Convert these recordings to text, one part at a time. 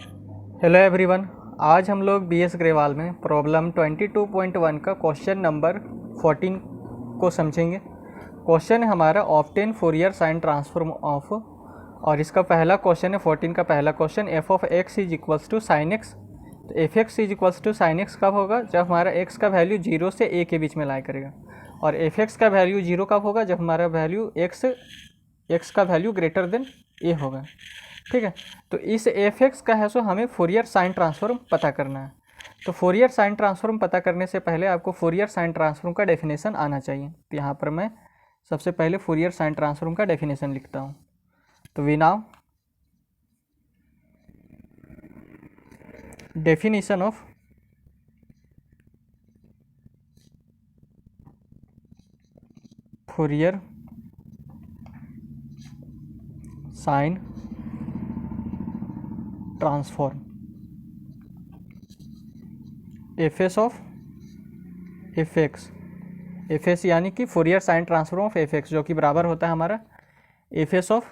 Hello everyone. आज हम लोग बीएस ग्रेवाल में प्रॉब्लम 22.1 का क्वेश्चन नंबर 14 को समझेंगे। क्वेश्चन है हमारा obtain Fourier sine transform of, और इसका पहला क्वेश्चन है 14 का पहला question, F of X is equals to sine X. तो F X is equals to sine X कब होगा? जब हमारा एक्स का वैल्यू 0 से a के बीच में लाई करेगा। और एफ एक्स का वैल्यू 0 कब होगा? जब हमारा वैल्यू एक्स का वैल्यू ग्रेटर देन a होगा। ठीक है, तो इस एफ एक्स का है सो हमें फोरियर साइन ट्रांसफॉर्म पता करना है। तो फोरियर साइन ट्रांसफॉर्म पता करने से पहले आपको फोरियर साइन ट्रांसफॉर्म का डेफिनेशन आना चाहिए। तो यहाँ पर मैं सबसे पहले फोरियर साइन ट्रांसफॉर्म का डेफिनेशन लिखता हूँ। तो we now definition of Fourier sine transform F S of F X यानी कि Fourier sine transform of F X, जो कि बराबर होता है हमारा एफ एस ऑफ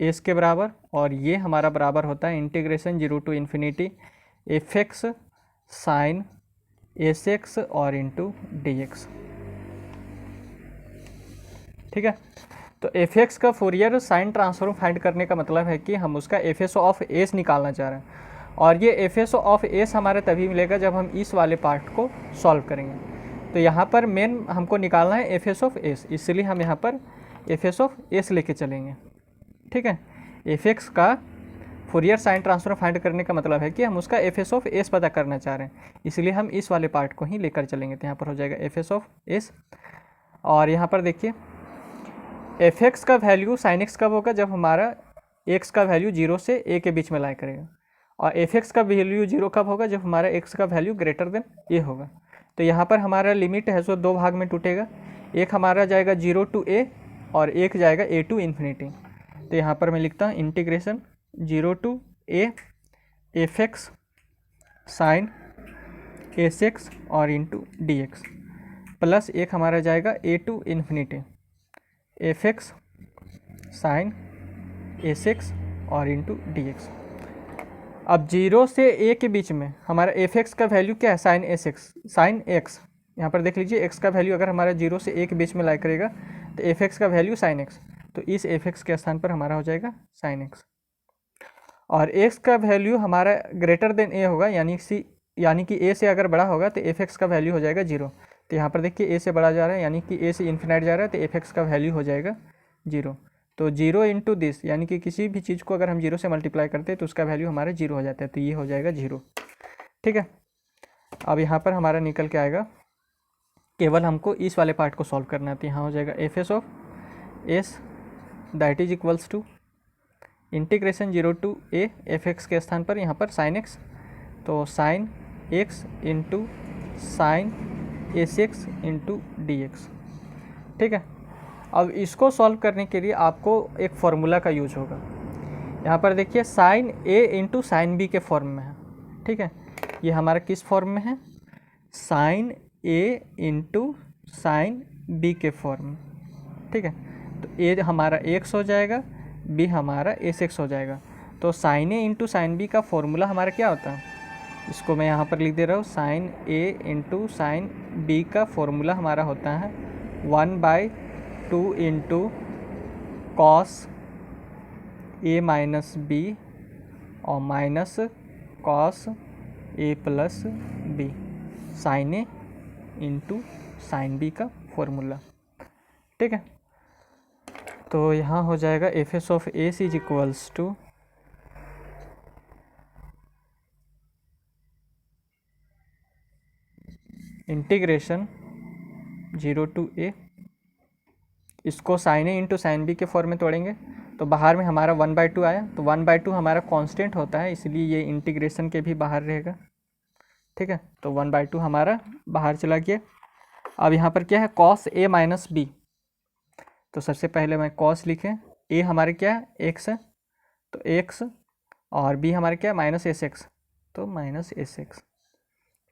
एस के बराबर, और ये हमारा बराबर होता है integration 0 to infinity F X sine S X और इंटू डी एक्स। ठीक है, तो एफ एक्स का फोरियर साइन ट्रांसफॉर्म फाइंड करने का मतलब है कि हम उसका एफ एस ऑफ एस निकालना चाह रहे हैं, और ये एफ एस ऑफ एस हमारा तभी मिलेगा जब हम इस वाले पार्ट को सॉल्व करेंगे। तो यहाँ पर मेन हमको निकालना है एफ एस ऑफ एस, इसलिए हम यहाँ पर एफ एस ऑफ एस लेके चलेंगे। ठीक है, एफ एक्स का फोरियर साइन ट्रांसफॉर्म फाइंड करने का मतलब है कि हम उसका एफ एस ऑफ एस पता करना चाह रहे हैं, इसलिए हम इस वाले पार्ट को ही लेकर चलेंगे। तो यहाँ पर हो जाएगा एफ एस ऑफ एस, और यहाँ पर देखिए एफ एक्स का वैल्यू साइन एक्स कब होगा? जब हमारा एक्स का वैल्यू 0 से a के बीच में लाई करेगा। और एफ एक्स का वैल्यू 0 कब होगा? जब हमारा एक्स का वैल्यू ग्रेटर देन a होगा। तो यहाँ पर हमारा लिमिट है सो दो भाग में टूटेगा, एक हमारा जाएगा 0 टू a और एक जाएगा a टू इन्फिनिटी। तो यहाँ पर मैं लिखता हूँ integration 0 to a F X sine S X और इंटू डी एक्स, प्लस एक हमारा जाएगा a to infinity F X sine S X और इंटू डी एक्स। अब 0 से a के बीच में हमारा एफ एक्स का वैल्यू क्या है? Sine S X, sine X. यहाँ पर देख लीजिए एक्स का वैल्यू अगर हमारा 0 से a के बीच में लाई करेगा तो एफ एक्स का वैल्यू साइन एक्स, तो इस एफ एक्स के स्थान पर हमारा हो जाएगा साइन एक्स। और एक्स का वैल्यू हमारा ग्रेटर देन a होगा, यानी कि a से अगर बड़ा होगा तो एफ एक्स का वैल्यू हो जाएगा 0। तो यहाँ पर देखिए a से बड़ा जा रहा है, यानी कि a से इन्फिनाइट जा रहा है, तो एफ एक्स का वैल्यू हो जाएगा 0। तो 0 इंटू दिस, यानी कि किसी भी चीज़ को अगर हम 0 से मल्टीप्लाई करते हैं तो उसका वैल्यू हमारा 0 हो जाता है, तो ये हो जाएगा 0। ठीक है, अब यहाँ पर हमारा निकल के आएगा, केवल हमको इस वाले पार्ट को सॉल्व करना है। तो यहाँ हो जाएगा F S of S that is equals to integration 0 to a F X के स्थान पर यहाँ पर साइन एक्स, तो sine X into sine S X into D X. ठीक है, अब इसको सॉल्व करने के लिए आपको एक फॉर्मूला का यूज होगा। यहाँ पर देखिए sine a into sine B के फॉर्म में है। ठीक है, ये हमारा किस फॉर्म में है? Sine a into sine B के फॉर्म में। ठीक है, तो a हमारा x हो जाएगा, b हमारा एस एक्स हो जाएगा। तो sine a into sine B का फॉर्मूला हमारा क्या होता है? इसको मैं यहाँ पर लिख दे रहा हूँ, sine a into sine B का फॉर्मूला हमारा होता है 1/2 into cos a minus B और minus cos a plus B, sine a into sine B का फॉर्मूला। ठीक है, तो यहाँ हो जाएगा F S of S is equals to integration 0 to a, इसको sine a into sine B के फॉर्म में तोड़ेंगे तो बाहर में हमारा 1/2 आया, तो 1/2 हमारा कांस्टेंट होता है, इसलिए ये इंटीग्रेशन के भी बाहर रहेगा। ठीक है, तो 1/2 हमारा बाहर चला गया। अब यहाँ पर क्या है? कॉस a माइनस बी, तो सबसे पहले मैं कॉस लिखें, a हमारे क्या है? x है, तो x, और b हमारे क्या है? माइनस एस एक्स, तो माइनस एस एक्स।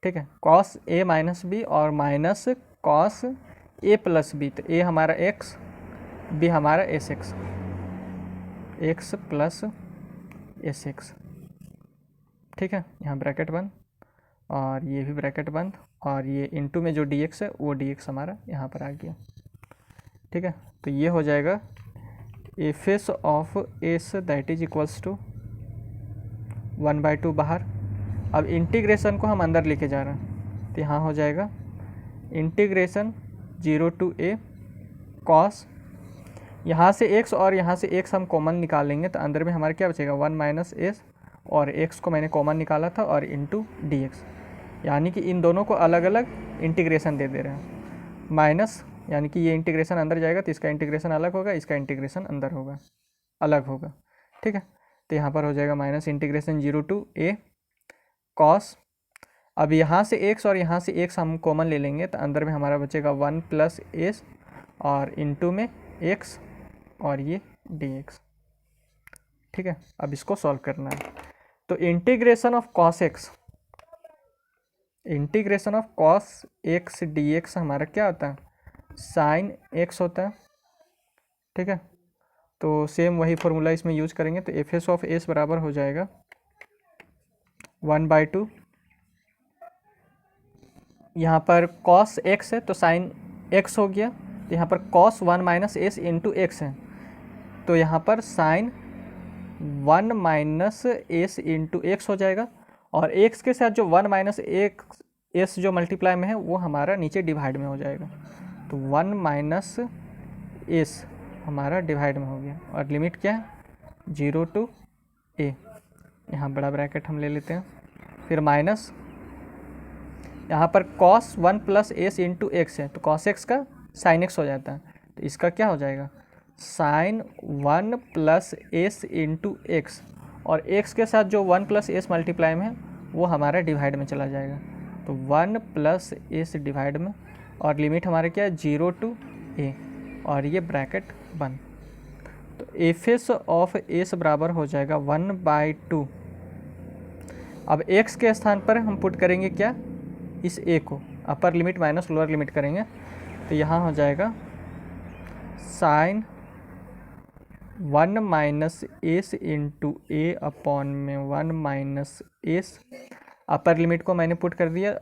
ठीक है, कॉस a माइनस बी और minus cos a plus B, तो a हमारा x, b हमारा S X, x plus S X. ठीक है, यहाँ ब्रैकेट बंद और ये भी ब्रैकेट बंद, और ये इनटू में जो dx है वो dx हमारा यहाँ पर आ गया। ठीक है, तो ये हो जाएगा F of S that is equals to 1/2 बाहर। अब इंटीग्रेशन को हम अंदर लेके जा रहे हैं, तो यहाँ हो जाएगा इंटीग्रेशन 0 to a cos, यहाँ से x और यहाँ से x हम कॉमन निकालेंगे तो अंदर में हमारे क्या बचेगा 1 - s, और x को मैंने कॉमन निकाला था, और इंटू dx, यानी कि इन दोनों को अलग अलग इंटीग्रेशन दे रहे हैं। माइनस यानी कि ये इंटीग्रेशन अंदर जाएगा तो इसका इंटीग्रेशन अलग होगा, इसका इंटीग्रेशन अंदर होगा, अलग होगा। ठीक है, तो यहाँ पर हो जाएगा minus integration 0 to a cos। अब यहाँ से x और यहाँ से x हम कॉमन ले लेंगे तो अंदर में हमारा बचेगा 1 + s और इंटू में x और ये dx। ठीक है, अब इसको सॉल्व करना है, तो integration of cos x, integration of cos x dx हमारा क्या होता है sin x होता है। ठीक है, तो सेम वही फॉर्मूला इसमें यूज करेंगे, तो एफ ऑफ एस बराबर हो जाएगा 1/2, यहाँ पर cos x है तो sin x हो गया, तो यहाँ पर cos 1 - s इंटू x है, तो यहाँ पर sin 1 - s इंटू x हो जाएगा, और x के साथ जो 1 - s जो मल्टीप्लाई में है वो हमारा नीचे डिवाइड में हो जाएगा, तो 1 - s हमारा डिवाइड में हो गया, और लिमिट क्या है 0 to a, यहाँ बड़ा ब्रैकेट हम ले लेते हैं, फिर माइनस यहाँ पर cos 1 + s इंटू x है तो cos x का sin x हो जाता है, तो इसका क्या हो जाएगा sin 1 + s इंटू x, और x के साथ जो 1 + s मल्टीप्लाई में है वो हमारा डिवाइड में चला जाएगा, तो 1 + s डिवाइड में, और लिमिट हमारे क्या है 0 to a, और ये ब्रैकेट बंद, तो एफ ऑफ एस बराबर हो जाएगा 1/2। अब x के स्थान पर हम पुट करेंगे क्या इस a को, upper limit minus lower limit करेंगे, तो यहाँ हो जाएगा sin 1 - s into a upon में 1 - s, अपर लिमिट को मैंने पुट कर दिया।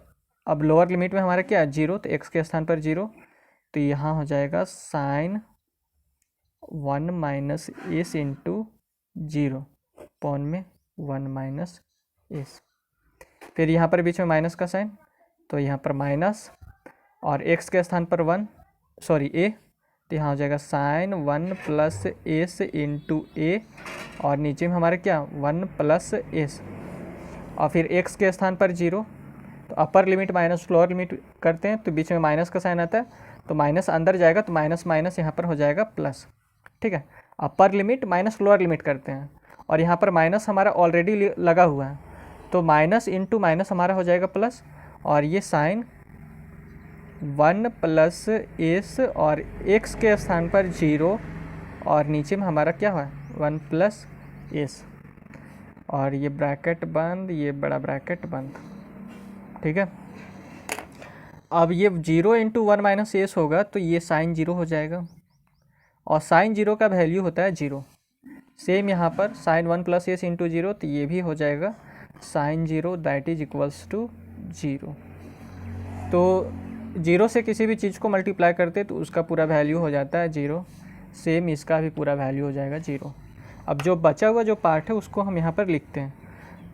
अब लोअर लिमिट में हमारा क्या है 0, तो x के स्थान पर 0, तो यहाँ हो जाएगा sin 1 - s इंटू 0 अपॉन में 1 - s, फिर यहाँ पर बीच में माइनस का साइन, तो यहाँ पर माइनस, और x के स्थान पर a, तो यहाँ हो जाएगा sin 1 + s इंटू a, और नीचे में हमारे क्या 1 + s, और फिर x के स्थान पर 0, तो upper limit minus lower limit करते हैं तो बीच में माइनस का साइन आता है, तो माइनस अंदर जाएगा तो माइनस माइनस यहाँ पर हो जाएगा प्लस। ठीक है, upper limit minus lower limit करते हैं, और यहाँ पर माइनस हमारा ऑलरेडी लगा हुआ है, तो माइनस इंटू माइनस हमारा हो जाएगा प्लस, और ये साइन 1 + s और x के स्थान पर 0, और नीचे में हमारा क्या हुआ 1 + s, और ये ब्रैकेट बंद, ये बड़ा ब्रैकेट बंद। ठीक है, अब ये 0 इंटू 1 - s होगा तो ये साइन 0 हो जाएगा, और साइन 0 का वैल्यू होता है 0। सेम यहाँ पर साइन 1 + s इंटू 0, तो ये भी हो जाएगा sine 0 that is equals to 0। तो 0 से किसी भी चीज़ को मल्टीप्लाई करते तो उसका पूरा वैल्यू हो जाता है 0, सेम इसका भी पूरा वैल्यू हो जाएगा 0। अब जो बचा हुआ जो पार्ट है उसको हम यहाँ पर लिखते हैं,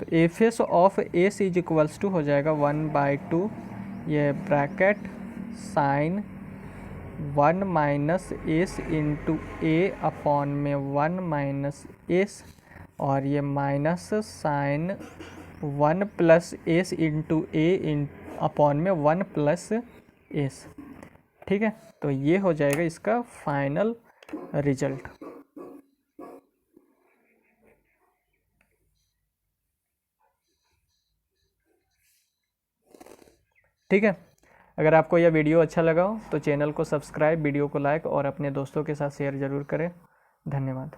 तो F of S is equals to हो जाएगा 1/2, ये bracket sine 1 - s into a upon में 1 - s, और ये minus sine 1 + s into a upon में 1 + s। ठीक है, तो ये हो जाएगा इसका फाइनल रिजल्ट। ठीक है, अगर आपको यह वीडियो अच्छा लगा हो तो चैनल को सब्सक्राइब, वीडियो को लाइक और अपने दोस्तों के साथ शेयर ज़रूर करें। धन्यवाद।